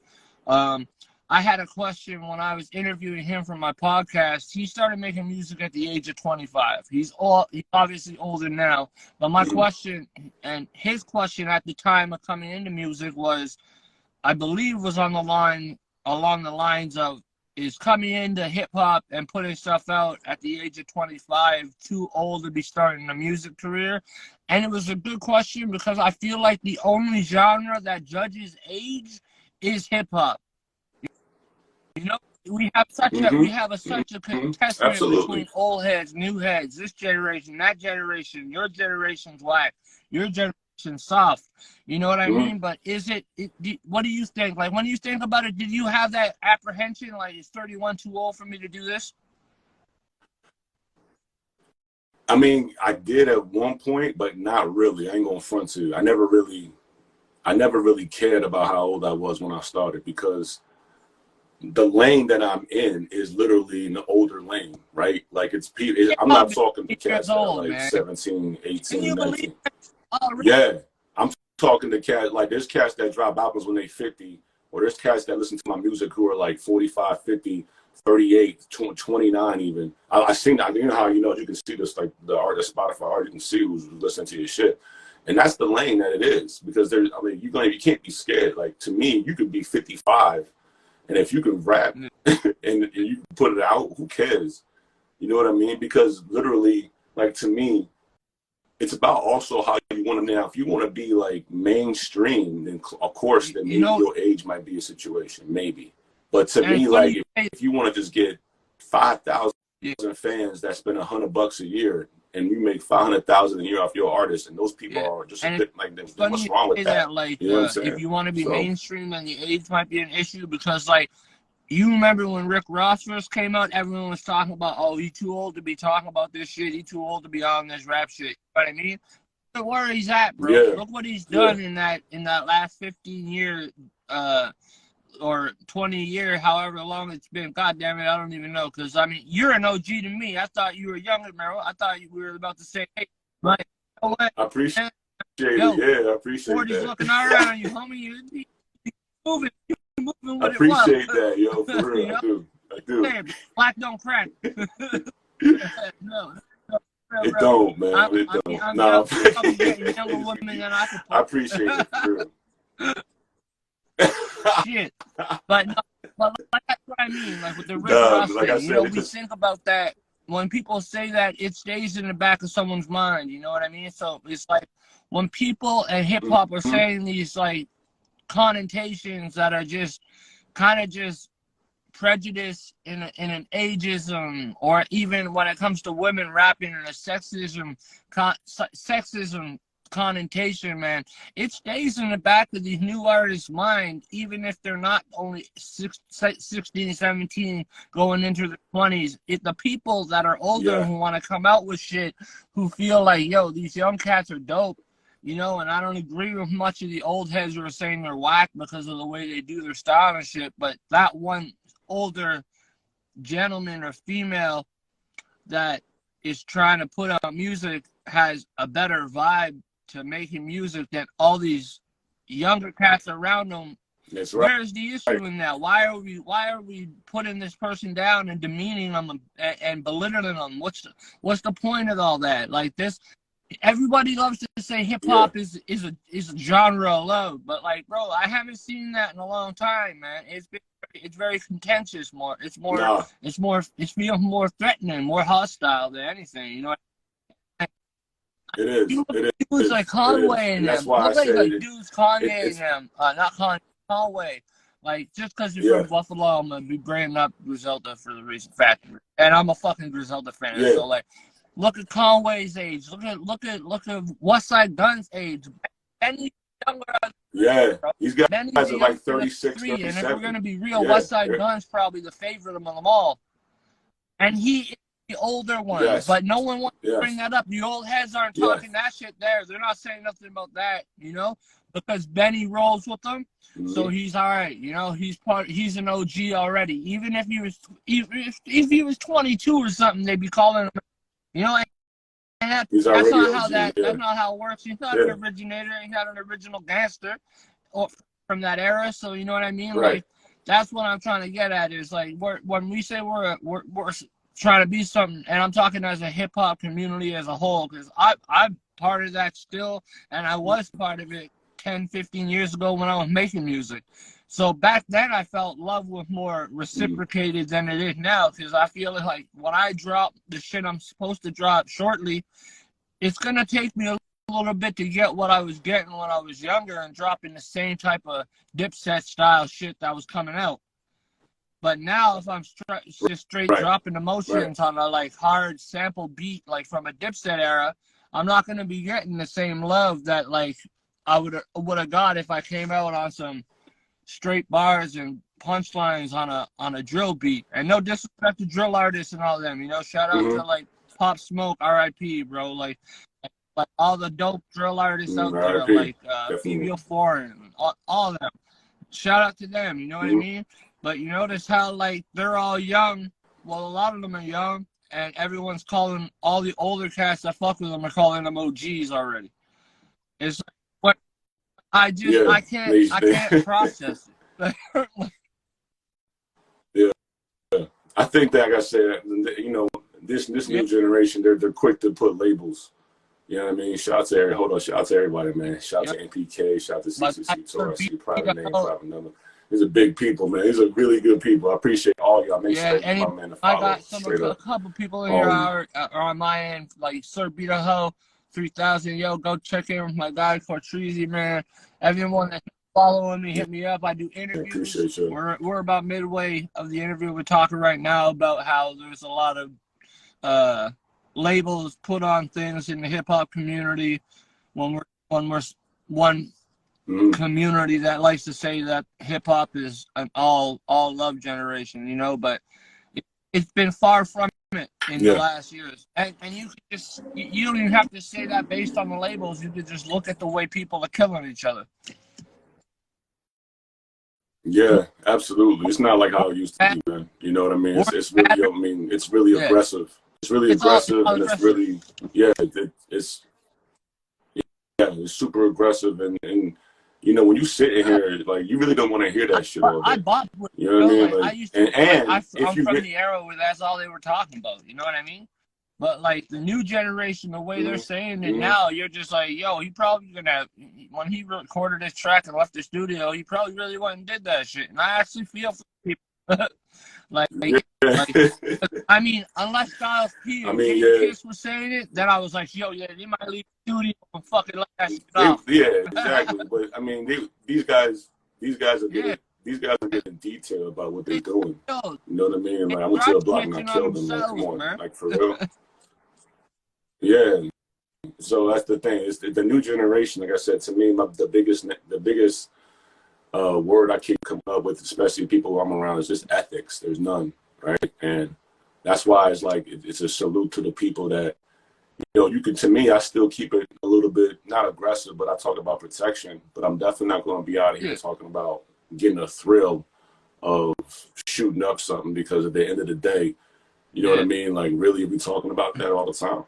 I had a question when I was interviewing him for my podcast. He started making music at the age of 25. He's obviously older now. But my question, and his question at the time of coming into music was, I believe, was along the lines of, is coming into hip-hop and putting stuff out at the age of 25 too old to be starting a music career? And it was a good question, because I feel like the only genre that judges age is hip-hop. We have such a contestant between old heads, new heads, this generation, that generation. Your generation's whack, your generation's soft. You know what I mean? But what do you think? Like, when you think about it, did you have that apprehension, like, is 31 too old for me to do this? I mean, I did at one point, but not really. I ain't gonna front to you. I never really cared about how old I was when I started, because the lane that I'm in is literally in the older lane, right? Like it's people. I'm not talking to cats that are like 17, 18, 19. Yeah, I'm talking to cats like there's cats that drop albums when they 50, or there's cats that listen to my music who are like 45, 50, 38, 29 even. I seen that. You know how you can see this, like the artist Spotify art, you can see who's listening to your shit. And that's the lane that it is, because there's, I mean, you can't be scared. Like, to me, you could be 55, and if you can rap and you can put it out, who cares? You know what I mean? Because literally, like, to me, it's about also how you want to. Now, if you want to be like mainstream, then of course, then maybe your age might be a situation, maybe. But to me, like, if you want to just get 5,000 fans that spend $100 a year, and you make 500,000 a year off your artist, and those people are just a bit like, what's wrong with that? Like, you know what I'm saying? If you want to be mainstream, then the age might be an issue, because, like, you remember when Rick Ross first came out, everyone was talking about, oh, he's too old to be talking about this shit. He's too old to be on this rap shit. You know what I mean? Look where he's at, bro. Yeah. Look what he's done in that last 15 years, or 20 years, however long it's been. God damn it, I don't even know. Because, I mean, you're an OG to me. I thought you were younger, bro. I thought we were about to say, hey, but you know what? I appreciate it. Yeah, I appreciate 40's that. 40's looking all right on you, homie. You moving. I appreciate that, yo, for real. I do. Hey, black don't crack. No. It don't, man. It don't. No, I'm getting younger women than I could. I appreciate it, for real. Shit, but like, that's what I mean. Like with the Rick Ross thing, we think about that when people say that, it stays in the back of someone's mind. You know what I mean? So it's like when people and hip hop are saying these like connotations that are just kind of just prejudice in an ageism, or even when it comes to women rapping in a sexism connotation, man, it stays in the back of these new artists' mind, even if they're not only 16, 17, going into their 20s. The people that are older who want to come out with shit, who feel like, yo, these young cats are dope, you know, and I don't agree with much of the old heads who are saying they're whack because of the way they do their style and shit, but that one older gentleman or female that is trying to put out music has a better vibe to making music than all these younger cats around them. That's right. Where's the issue in that? Why are we putting this person down and demeaning them and belittling them? What's the point of all that? Like this, everybody loves to say hip hop is a genre of love, but like, bro, I haven't seen that in a long time, man. It's very contentious. It's feeling more threatening, more hostile than anything. You know. It is. It was like Conway and them. That's why I say like dudes Kanye and them. Not Kanye, Conway. Like, just because you're from Buffalo, I'm going to be bringing up Griselda for the reason factor. And I'm a fucking Griselda fan. Yeah. So, like, look at Conway's age. Look at West Side Gun's age. Benny's younger. Yeah. These guys are like 36, 37. And if we're going to be real, West Side Gun's probably the favorite among them all. And he... the older ones, but no one wants to bring that up. The old heads aren't talking that shit there. They're not saying nothing about that, you know, because Benny rolls with them, so he's all right. You know, he's an OG already. Even if he was 22 or something, they'd be calling him, you know. And that's not how that's not how it works. He's not an originator. He's not an original gangster or from that era. So you know what I mean? Right. Like that's what I'm trying to get at. Is like when we say we're trying to be something, and I'm talking as a hip-hop community as a whole, because I'm part of that still, and I was part of it 10, 15 years ago when I was making music. So back then I felt love was more reciprocated than it is now, because I feel like when I drop the shit I'm supposed to drop shortly, it's going to take me a little bit to get what I was getting when I was younger and dropping the same type of Dipset style shit that was coming out. But now, if I'm just straight dropping emotions on a like hard sample beat, like from a Dipset era, I'm not gonna be getting the same love that like I would have got if I came out on some straight bars and punchlines on a drill beat. And no disrespect to drill artists and all them, you know. Shout out to like Pop Smoke, R.I.P. bro, like all the dope drill artists out there, like Female Foreign, all of them. Shout out to them, you know what I mean? But you notice how like they're all young. Well, a lot of them are young, and everyone's calling all the older cats that fuck with them are calling them OGs already. It's like, what I can't process it. Yeah, I think that, like I said, you know, this new generation, they're quick to put labels. You know what I mean? Shout out to everybody, man. Shout out to NPK, shout out to CCC, Taurus, private name, private number. These are big people, man. These are really good people. I appreciate all y'all. Make sure my man to follow. I got a couple people in here are on my end, like Sir Beat a Ho, 3000. Yo, go check in with my guy Cortrezy, man. Everyone that's following me, hit me up. I do interviews. Appreciate you. We're about midway of the interview. We're talking right now about how there's a lot of labels put on things in the hip hop community when we're one community that likes to say that hip hop is an all love generation, you know, but it's been far from it in the last years. And you can just you don't even have to say that based on the labels. You can just look at the way people are killing each other. Yeah, absolutely. It's not like how it used to be, man. You know what I mean? It's really, I mean, it's really aggressive. It's really aggressive, and it's really, it's super aggressive, and you know, when you sit in here, like, you really don't want to hear that shit all day. You know what I mean? Like, I'm from the era where that's all they were talking about. You know what I mean? But like the new generation, the way they're saying it now, you're just like, yo, he probably gonna, when he recorded this track and left the studio, he probably really went and did that shit. And I actually feel for people. I mean, unless Styles P or Kiss was saying it, then I was like, yo, yeah, they might leave the studio and fucking let that shit off. Yeah, exactly. But I mean, these guys are getting detail about what they're doing. You know what I mean? Like, I went to a block and I killed them. Like, come on, man. Like, for real. Yeah. So that's the thing. It's the new generation. Like I said, to me, the biggest word I keep coming up with, especially people who I'm around, is just ethics. There's none, right? And that's why it's like it's a salute to the people that, you know, you can. To me, I still keep it a little bit not aggressive, but I talk about protection. But I'm definitely not going to be out of here talking about getting a thrill of shooting up something, because at the end of the day, you know what I mean? Like, really, we talking about that all the time.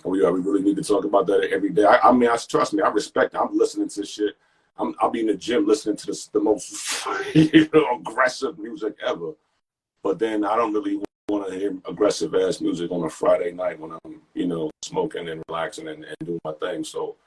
We really need to talk about that every day. I mean, trust me, I respect it. I'm listening to shit. I'll be in the gym listening to the most aggressive music ever. But then I don't really want to hear aggressive ass music on a Friday night when I'm, you know, smoking and relaxing and doing my thing. So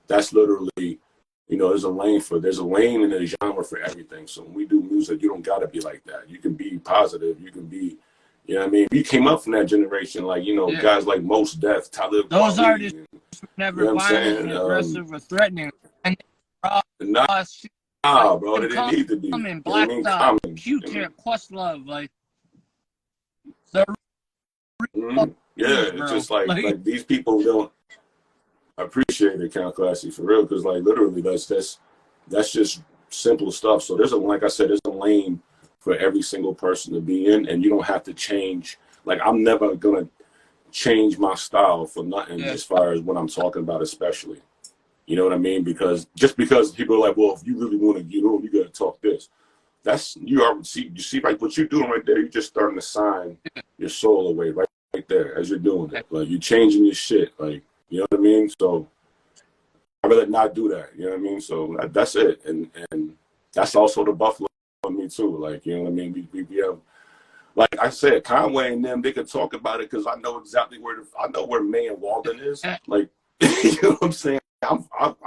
that's literally, you know, there's a lane and a genre for everything. So when we do music, you don't gotta be like that. You can be positive. You can be, you know what I mean? We came up from that generation, like, you know, guys like Mos Def, Talib. Those artists never violent, aggressive, or threatening. And bro, they didn't need to be. Black Dot, Q-Tip, Questlove, like. It's just like these people don't appreciate it, Count Classy, for real, because like literally that's just simple stuff. So like I said, there's a lane for every single person to be in, and you don't have to change. Like, I'm never gonna change my style for nothing as far as what I'm talking about, especially. You know what I mean? Because just because people are like, well, if you really want to get on, you gotta talk this. That's you see like what you're doing right there. You're just starting to sign your soul away right there as you're doing it. Like, you're changing your shit. Like, you know what I mean? So I'd rather not do that. You know what I mean? So that's it. And that's also the Buffalo on me too. Like, you know what I mean? We have, like I said, Conway and them, they could talk about it because I know exactly where May and Walden is. Like, you know what I'm saying? I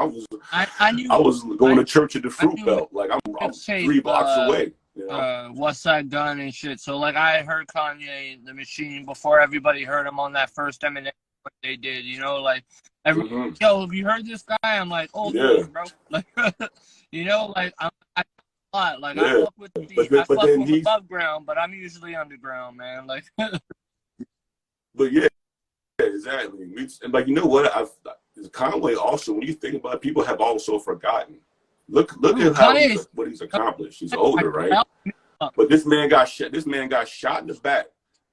was going to church at the Fruit Belt. Like, I'm 3 blocks away. You know? West Side Gun and shit. So like, I heard Kanye the Machine before everybody heard him on that first Eminem what they did. You know, like yo, have you heard this guy? I'm like, oh yeah, bro. Like, you know, like I like I fuck with above ground, but I'm usually underground, man. Like, but yeah, exactly. And like, you know what? Conway also, when you think about it, people have also forgotten. Look at what he's accomplished. He's older, right? But this man got shot. This man got shot in the back.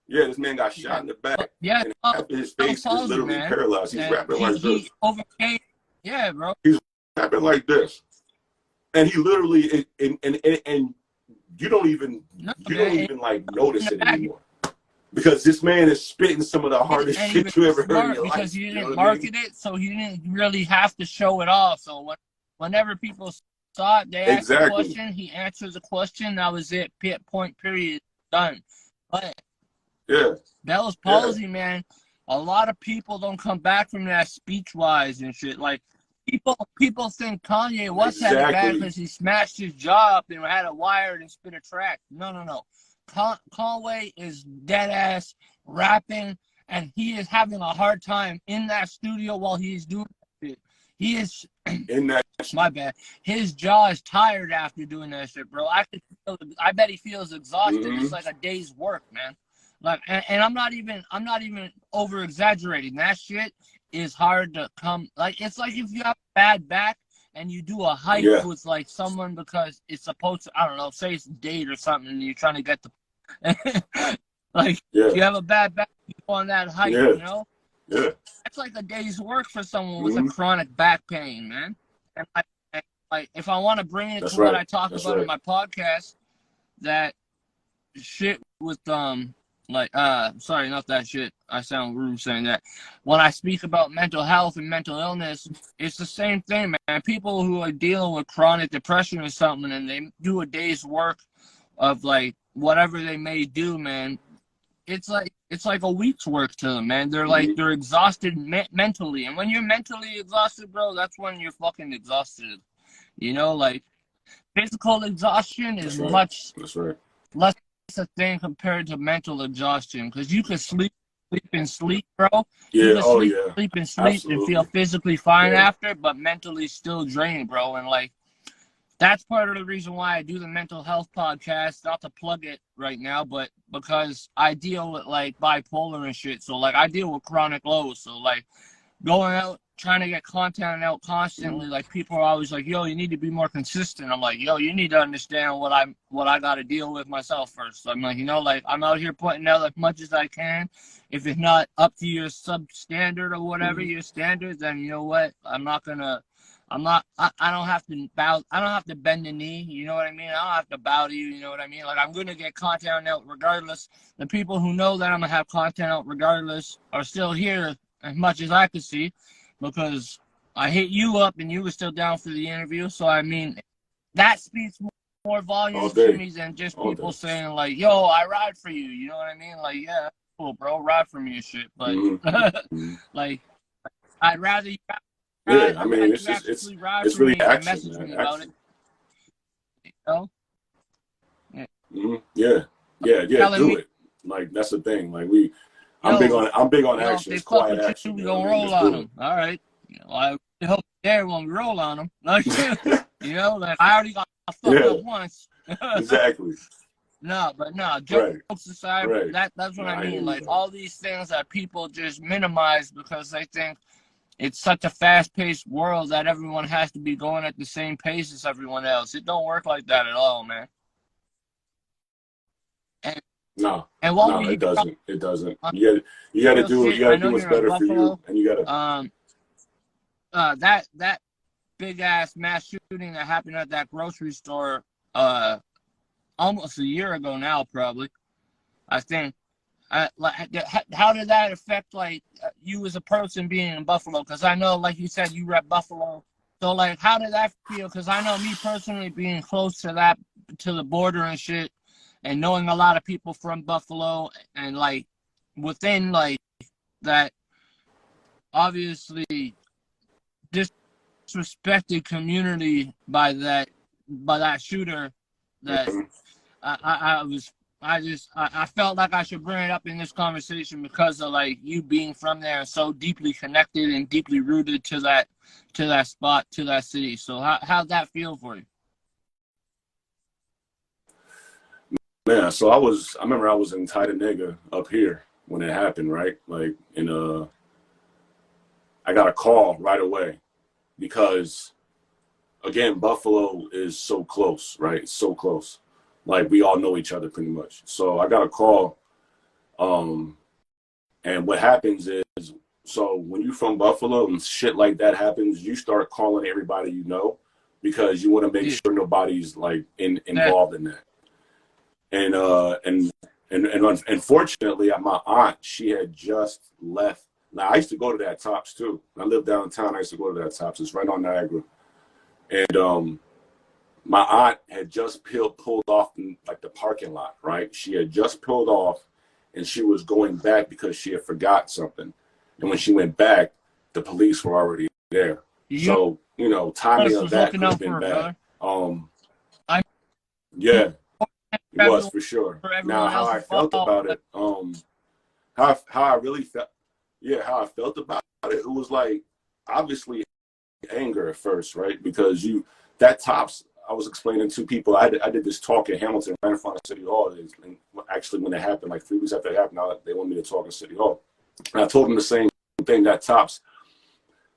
Yeah, this man got shot in the back. Yeah, and after his face is literally paralyzed. He's rapping like this. Overcame. Yeah, bro. He's rapping like this, and he literally and you don't even like notice it anymore. Because this man is spitting some of the hardest shit you ever heard in your life. Because he didn't market it, so he didn't really have to show it off. So whenever people saw it, they asked a question, he answers the question, that was it. Point, period, done. But Bell's palsy, man, a lot of people don't come back from that speech-wise and shit. Like, people think Kanye West had it bad because he smashed his jaw up and had it wired and spit a track. No. Conway is dead ass rapping, and he is having a hard time in that studio while he's doing it. He is in that. My bad. His jaw is tired after doing that shit, bro. I bet he feels exhausted. It's like a day's work, man. Like, and I'm not even over exaggerating. That shit is hard to come. Like, it's like if you have a bad back and you do a hike with like someone because it's supposed to, I don't know, say it's a date or something, and you're trying to get the like if you have a bad back, you go on that hike, you know? Yeah. It's like a day's work for someone with a chronic back pain, man. And like if I want to bring it to what I talk about in my podcast, that shit with sorry, not that shit. I sound rude saying that. When I speak about mental health and mental illness, it's the same thing, man. People who are dealing with chronic depression or something, and they do a day's work of like whatever they may do, man. It's like a week's work to them, man. They're like they're exhausted mentally, and when you're mentally exhausted, bro, that's when you're fucking exhausted. You know, like physical exhaustion is much less a thing compared to mental exhaustion, because you can sleep and sleep, bro. You can sleep and sleep and feel physically fine after, but mentally still drained, bro. And like that's part of the reason why I do the mental health podcast. Not to plug it right now, but because I deal with like bipolar and shit. So like I deal with chronic lows. So like going out trying to get content out constantly, like people are always like, yo, you need to be more consistent. I'm like, yo, you need to understand what I got to deal with myself first. So I'm like, you know, like I'm out here putting out as much as I can. If it's not up to your substandard or whatever your standards, then you know what, I don't have to bend the knee, you know what I mean? I don't have to bow to you, you know what I mean? Like I'm gonna get content out regardless. The people who know that I'm gonna have content out regardless are still here as much as I can see, because I hit you up and you were still down for the interview. So I mean, that speaks more volumes to me than just people saying like, yo, I ride for you, you know what I mean? Like, yeah, cool, bro, ride for me and shit. But like I'd rather you I mean, it's really action, man. About it. You know? Do it. Like that's the thing. Like I'm big on action. It's quiet action. We gonna roll on them. All right. You know, I hope there when we roll on them. Like, you know, like I already got fucked up once. Exactly. Jokes aside, that's what I mean. Like all these things that people just minimize because they think it's such a fast-paced world that everyone has to be going at the same pace as everyone else. It don't work like that at all, man. It doesn't. It doesn't. You gotta do what's better for you, and you gotta. That big ass mass shooting that happened at that grocery store, almost a year ago now, probably. I think. How did that affect like you as a person being in Buffalo? Because I know, like you said, you rep Buffalo. So like, how did that feel? Because I know me personally being close to the border and shit, and knowing a lot of people from Buffalo, and like within like that, obviously disrespected community by that shooter. That I felt like I should bring it up in this conversation because of like you being from there and so deeply connected and deeply rooted to that spot, to that city. So how'd that feel for you? Man, so I remember I was in Titanega up here when it happened, right? Like I got a call right away because again, Buffalo is so close, right? It's so close. Like we all know each other pretty much. So I got a call. And what happens is, so when you're from Buffalo and shit like that happens, you start calling everybody you know because you want to make sure nobody's like involved in that. And unfortunately, my aunt, she had just left. Now I used to go to that Tops too. I lived downtown. I used to go to that Tops. It's right on Niagara. And my aunt had just pulled off in like the parking lot. Right, she had just pulled off, and she was going back because she had forgot something. And when she went back, the police were already there. So timing of that could have been bad. Yeah. It was for sure. Now, how I felt about it, how I really felt, how I felt about it, it was like obviously anger at first, right? Because that Tops, I was explaining to people, I did this talk in Hamilton right in front of City Hall. And actually, when it happened, like 3 weeks after it happened, they wanted me to talk in City Hall. And I told them the same thing, that Tops.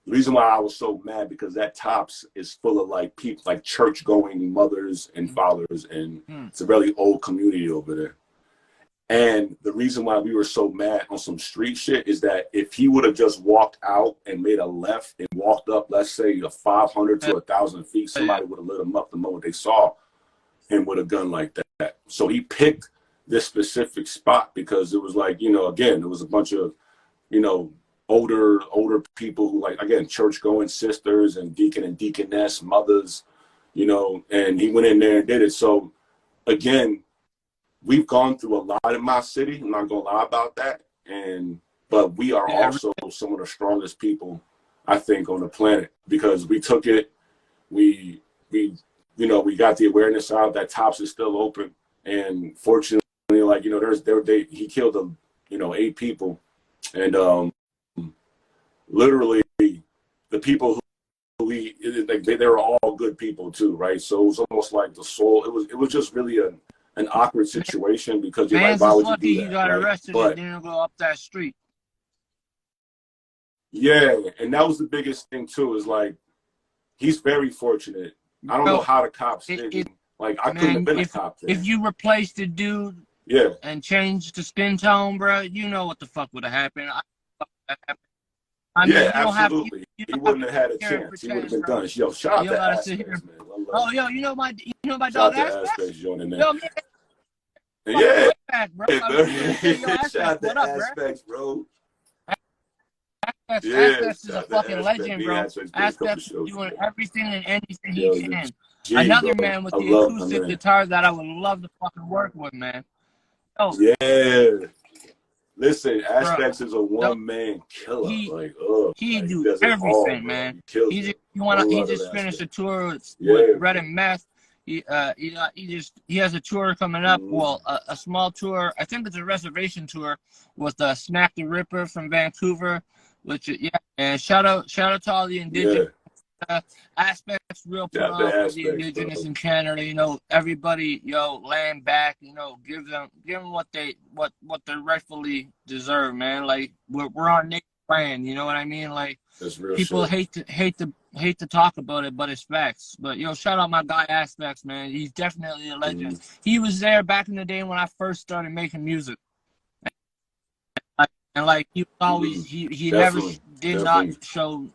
The reason why I was so mad because that Tops is full of like people, like church going mothers and fathers, and it's a really old community over there. And the reason why we were so mad on some street shit is that if he would have just walked out and made a left and walked up, let's say 500 to 1,000 feet, somebody would have lit him up the moment they saw and would have done like that. So he picked this specific spot because it was like, again, it was a bunch of, older people who, like, again, church going sisters and deacon and deaconess mothers, and he went in there and did it. So again, we've gone through a lot in my city. I'm not gonna lie about that. But we are also some of the strongest people, I think, on the planet because we took it. We got the awareness out that Tops is still open, and fortunately, like he killed 8 people, and literally the people who they were all good people too, right? So it was almost like the soul. It was just really an awkward situation because you're like, why would you do that? He got arrested and didn't go up that street. Yeah, and that was the biggest thing too. Is like he's very fortunate. I don't know how the cops did it. Like I couldn't have been a cop there. If you replaced the dude, and changed the skin tone, bro, you know what the fuck would have happened. I mean, absolutely. He wouldn't have had a chance. He would have been done. Yo, shout out to Aspects, man. Oh, yo, you know my dog Aspects? Yo, man. Yeah. Bro. Shout out to Aspects, bro. Aspects is a fucking legend, bro. Aspects is doing everything and anything he can. Another man with the acoustic guitar that I would love to fucking work with, man. Oh. Yeah. Listen, Aspects is a one-man killer. He do everything, man. He just finished a tour with Red and Meth. He has a tour coming up. Well, a small tour. I think it's a reservation tour with Snack the Ripper from Vancouver. Which and shout out to all the indigenous Aspects, real proud of the indigenous in Canada. Everybody, land back. Give them what they rightfully deserve, man. Like we're on native land. You know what I mean? Like people hate to talk about it, but it's facts. But shout out my guy Aspects, man. He's definitely a legend. He was there back in the day when I first started making music. And like he always, he never did not show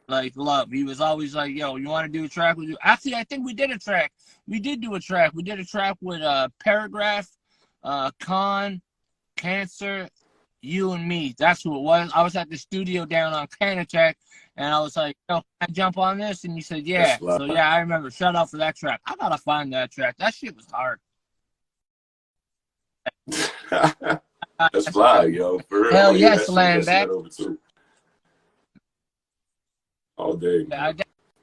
like love. He was always like, "Yo, you want to do a track with you?" Actually, I think we did a track. We did do a track. We did a track with Paragraph, Con, Cancer, you and me. That's who it was. I was at the studio down on Canatech, and I was like, "Yo, can I jump on this?" And he said, "Yeah." So yeah, I remember. Shout out for that track. I gotta find that track. That shit was hard. That's fly, yo. For real. Hell yes, land back. All day. I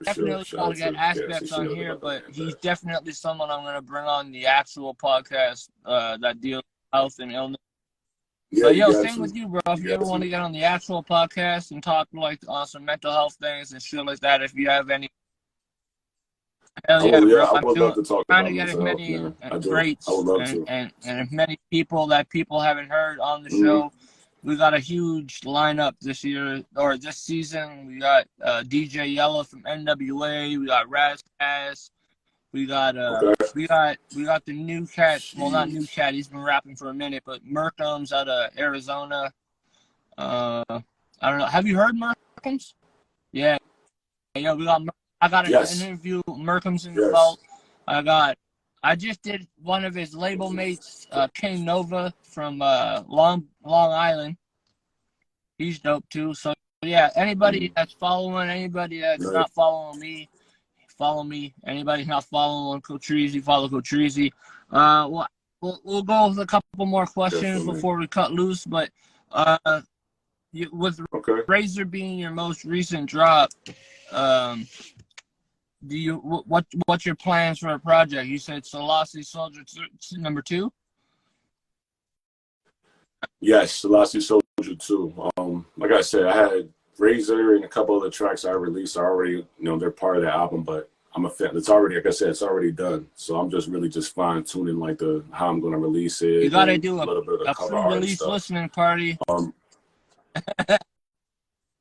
definitely got to get Aspects on here, but he's definitely someone I'm going to bring on the actual podcast that deals with health and illness. Yeah, but same with you, bro. If you ever want to get on the actual podcast and talk like on some mental health things and shit like that, if you have any. Hell yeah, bro. I would love to talk trying to get as many greats and as many people that people haven't heard on the show. We got a huge lineup this year or this season. We got DJ Yella from NWA. We got Raz Cass. We got we got the new cat. Well, not new cat. He's been rapping for a minute, but Merkham's out of Arizona. I don't know. Have you heard Merkham's? Yeah. We got. I got an interview. Merkham's in the vault. I got I just did one of his label mates, King Nova from Long Island. He's dope too. So yeah, anybody that's following, anybody that's not following me, follow me. Anybody not following Cotrese, follow Cotrese. We'll go with a couple more questions before we cut loose. But with Razor being your most recent drop, what's your plans for a project? You said Selassie Souljah number 2. Yes, Selassie Souljah 2. Like I said, I had Razor and a couple other tracks I released are already, they're part of the album, but I'm a fan. It's already, like I said, it's already done. So I'm just really just fine tuning like how I'm gonna release it. You gotta do a little bit of cover art release listening party.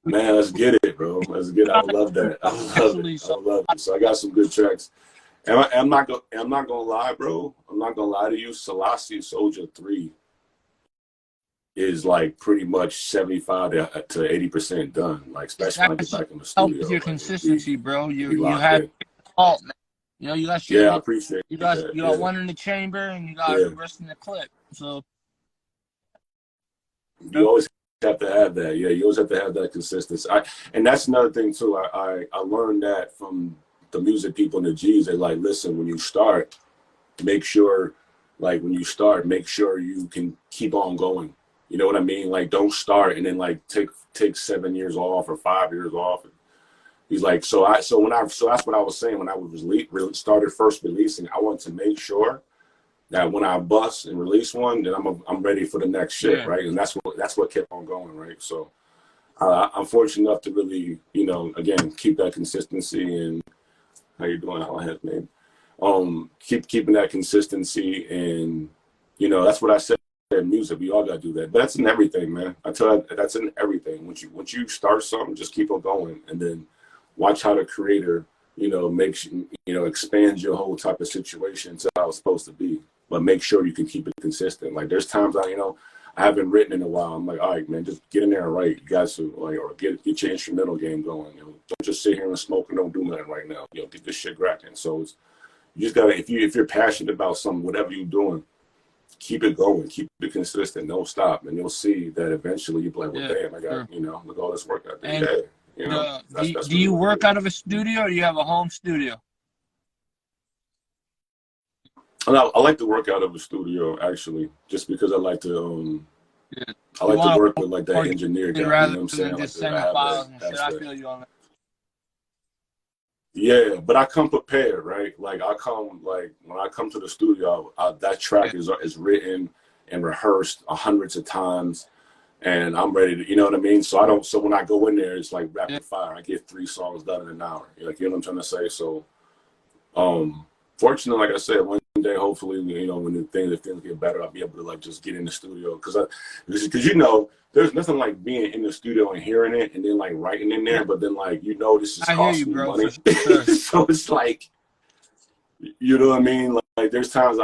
Man, let's get it, bro. Let's get it. I love that. I love it. So I got some good tracks. And I'm not gonna lie, bro. I'm not gonna lie to you. Selassie Souljah 3 is like pretty much 75 to 80% done. Like especially when I get back in the studio. With your consistency, bro. You have fault, man. You got shit. Yeah, I appreciate you got one in the chamber and you got the rest in the clip. So you always have to have that. Yeah, you always have to have that consistency. And that's another thing too. I learned that from the music people and the G's. They're like, listen, when you start, make sure you can keep on going. You know what I mean? Like, don't start and then like take 7 years off or 5 years off. He's like, so that's what I was saying when I was started first releasing. I want to make sure that when I bust and release one, then I'm ready for the next shit, right? And that's what kept on going, right? So I'm fortunate enough to really, again, keep that consistency. And how you doing, Alan? Man? Keeping that consistency, and that's what I said. Music, we all gotta do that, but that's in everything, man. I tell you, that's in everything. Once you start something, just keep on going, and then watch how the creator, makes expands your whole type of situation to how it's supposed to be. But make sure you can keep it consistent. Like there's times I haven't written in a while. I'm like, all right, man, just get in there and write. You guys, or get your instrumental game going. Don't just sit here and smoke and don't do nothing right now. Get this shit cracking. So you just gotta, if you're passionate about something, whatever you're doing, keep it going, keep it consistent, don't stop, and you'll see that eventually you'll be like, well, damn, I got, look at all this work out there. Do you work out of a studio or do you have a home studio? I like to work out of a studio, actually, just because I like to, I like to work with like that engineer guy, rather than just sending files and shit. I feel you on that. Yeah, but I come prepared, right? Like when I come to the studio, that track is written and rehearsed hundreds of times, and I'm ready to, you know what I mean? So when I go in there, it's like rapid fire. I get 3 songs done in an hour. Like, you know what I'm trying to say? So, fortunately, like I said, one day, hopefully, when if things get better, I'll be able to like just get in the studio because there's nothing like being in the studio and hearing it and then like writing in there, but then like this is costing me money. Sure. So it's like, you know what I mean? Like there's times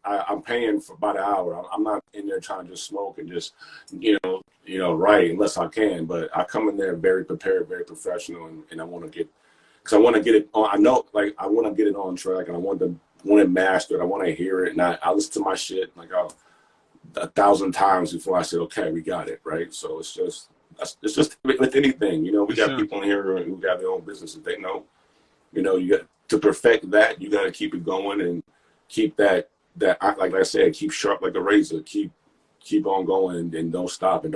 I'm paying for by the hour. I'm not in there trying to just smoke and just write unless I can. But I come in there very prepared, very professional, and I want to get because I want to get it on. I want to get it on track, and I want it mastered. I want to hear it, and I listen to my shit like 1,000 times before I said, okay, we got it, right? So it's just with anything, we got people in here who got their own businesses. They know, you got to perfect that. You got to keep it going and keep that like I said, keep sharp like a razor. Keep on going and don't stop and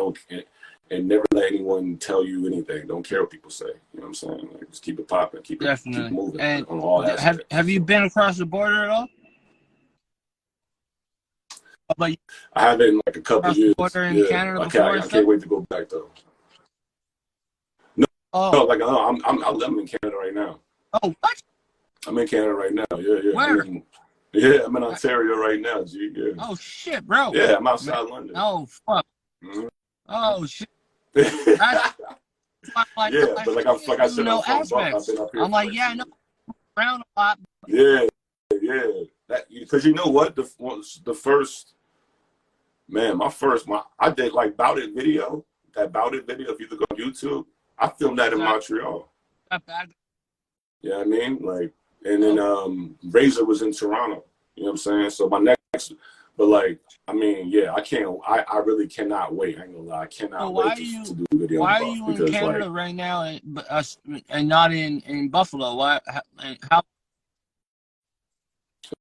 never let anyone tell you anything. Don't care what people say. You know what I'm saying? Like, just keep it popping, keep moving and on all aspects. Have you been across the border at all? I haven't in like a couple years. Canada I can't wait to go back though. No, like I'm in Canada right now. Oh, what? I'm in Canada right now. Yeah. Where? I'm in Ontario right now, G. Yeah. Oh shit, bro. Yeah, I'm outside London. Oh fuck. Mm-hmm. Oh shit. Yeah, but like I said, I'm like, yeah, I know around a lot. Yeah. Because you know what? The first, man, I did like Bout It video. That Bout It video, if you look on YouTube, I filmed that in Montreal. Not bad. Yeah, I mean, like, and then Razor was in Toronto. You know what I'm saying? So my next, but like, I mean, yeah, I really cannot wait. I ain't gonna lie, I cannot wait to do a video. Why are you in Canada right now and not in Buffalo? How